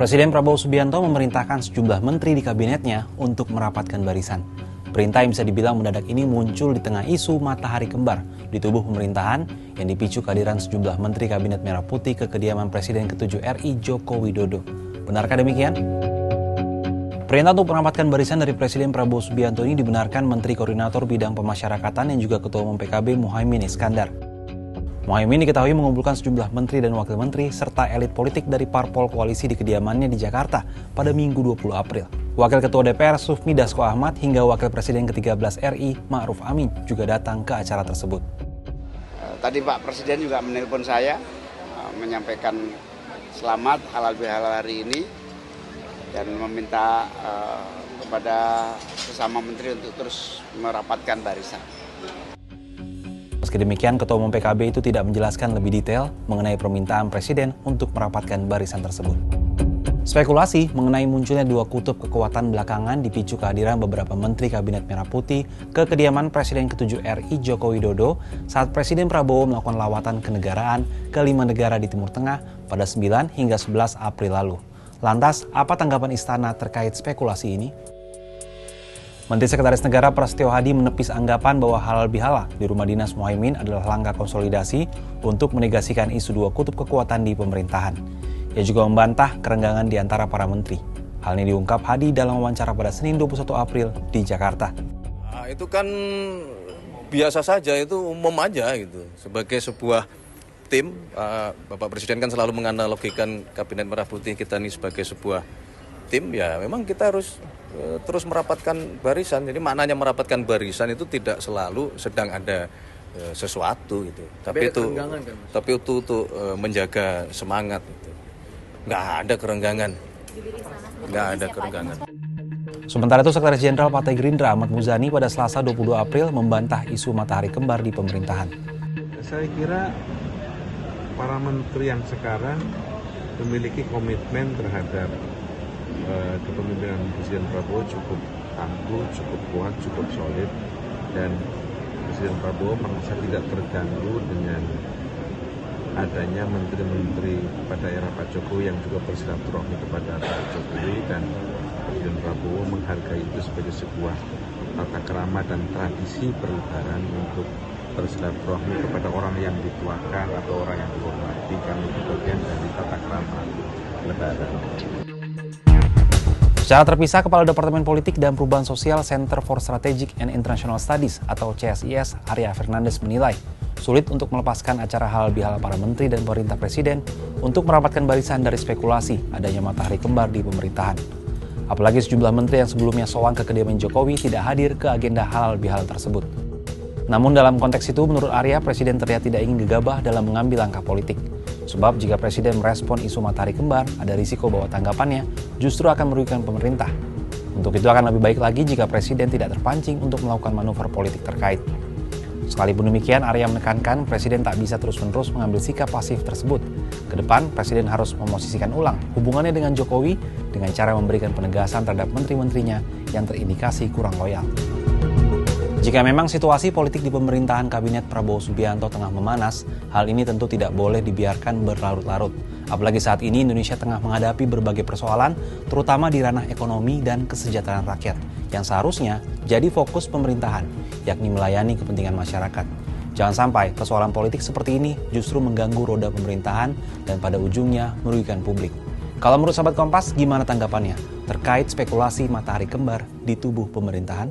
Presiden Prabowo Subianto memerintahkan sejumlah menteri di kabinetnya untuk merapatkan barisan. Perintah yang bisa dibilang mendadak ini muncul di tengah isu matahari kembar di tubuh pemerintahan yang dipicu kehadiran sejumlah menteri kabinet merah putih ke kediaman Presiden ke-7 RI Joko Widodo. Benarkah demikian? Perintah untuk merapatkan barisan dari Presiden Prabowo Subianto ini dibenarkan Menteri Koordinator Bidang Pemasyarakatan yang juga Ketua Umum PKB Muhaimin Iskandar. Muhaimin diketahui mengumpulkan sejumlah menteri dan wakil menteri serta elit politik dari parpol koalisi di kediamannya di Jakarta pada Minggu 20 April. Wakil Ketua DPR Sufmi Dasko Ahmad hingga Wakil Presiden ke-13 RI Ma'ruf Amin juga datang ke acara tersebut. Tadi Pak Presiden juga menelpon saya menyampaikan selamat halal bihalal hari ini dan meminta kepada sesama menteri untuk terus merapatkan barisan. Meski demikian, Ketua Umum PKB itu tidak menjelaskan lebih detail mengenai permintaan Presiden untuk merapatkan barisan tersebut. Spekulasi mengenai munculnya dua kutub kekuatan belakangan dipicu kehadiran beberapa menteri Kabinet Merah Putih ke kediaman Presiden ke-7 RI Joko Widodo saat Presiden Prabowo melakukan lawatan kenegaraan ke 5 negara di Timur Tengah pada 9 hingga 11 April lalu. Lantas, apa tanggapan Istana terkait spekulasi ini? Menteri Sekretaris Negara Prasetyo Hadi menepis anggapan bahwa halal bihalal di rumah dinas Muhaimin adalah langkah konsolidasi untuk menegasikan isu dua kutub kekuatan di pemerintahan. Ia juga membantah kerenggangan di antara para menteri. Hal ini diungkap Hadi dalam wawancara pada Senin 21 April di Jakarta. Itu kan biasa saja, itu umum aja gitu. Sebagai sebuah tim, Bapak Presiden kan selalu menganalogikan Kabinet Merah Putih kita ini sebagai sebuah tim, ya memang kita harus terus merapatkan barisan. Jadi maknanya merapatkan barisan itu tidak selalu sedang ada sesuatu gitu. Tapi itu untuk menjaga semangat gitu. Nggak ada kerenggangan. Nggak ada kerenggangan. Sementara itu Sekretaris Jenderal Partai Gerindra Ahmad Muzani pada Selasa 22 April membantah isu matahari kembar di pemerintahan. Saya kira para menteri yang sekarang memiliki komitmen terhadap kepemimpinan Presiden Prabowo cukup tangguh, cukup kuat, cukup solid, dan Presiden Prabowo merasa tidak terganggu dengan adanya menteri-menteri pada era Pak Jokowi yang juga bersilaturahmi kepada Pak Jokowi, dan Presiden Prabowo menghargai itu sebagai sebuah tata krama dan tradisi berlebaran untuk bersilaturahmi kepada orang yang dituakan atau orang yang dihormati, karena itu bagian dari tata krama lebaran. Secara terpisah, Kepala Departemen Politik dan Perubahan Sosial Center for Strategic and International Studies atau CSIS, Arya Fernandes menilai sulit untuk melepaskan acara halal bihalal para menteri dan perintah presiden untuk merapatkan barisan dari spekulasi adanya matahari kembar di pemerintahan. Apalagi sejumlah menteri yang sebelumnya sowan ke kediaman Jokowi tidak hadir ke agenda halal bihalal tersebut. Namun dalam konteks itu, menurut Arya, Presiden terlihat tidak ingin gegabah dalam mengambil langkah politik. Sebab jika Presiden merespon isu matahari kembar, ada risiko bahwa tanggapannya justru akan merugikan pemerintah. Untuk itu akan lebih baik lagi jika Presiden tidak terpancing untuk melakukan manuver politik terkait. Sekalipun demikian, Arya menekankan Presiden tak bisa terus-menerus mengambil sikap pasif tersebut. Kedepan, Presiden harus memosisikan ulang hubungannya dengan Jokowi dengan cara memberikan penegasan terhadap menteri-menterinya yang terindikasi kurang loyal. Jika memang situasi politik di pemerintahan Kabinet Prabowo Subianto tengah memanas, hal ini tentu tidak boleh dibiarkan berlarut-larut. Apalagi saat ini Indonesia tengah menghadapi berbagai persoalan, terutama di ranah ekonomi dan kesejahteraan rakyat, yang seharusnya jadi fokus pemerintahan, yakni melayani kepentingan masyarakat. Jangan sampai persoalan politik seperti ini justru mengganggu roda pemerintahan dan pada ujungnya merugikan publik. Kalau menurut sahabat Kompas, gimana tanggapannya terkait spekulasi matahari kembar di tubuh pemerintahan?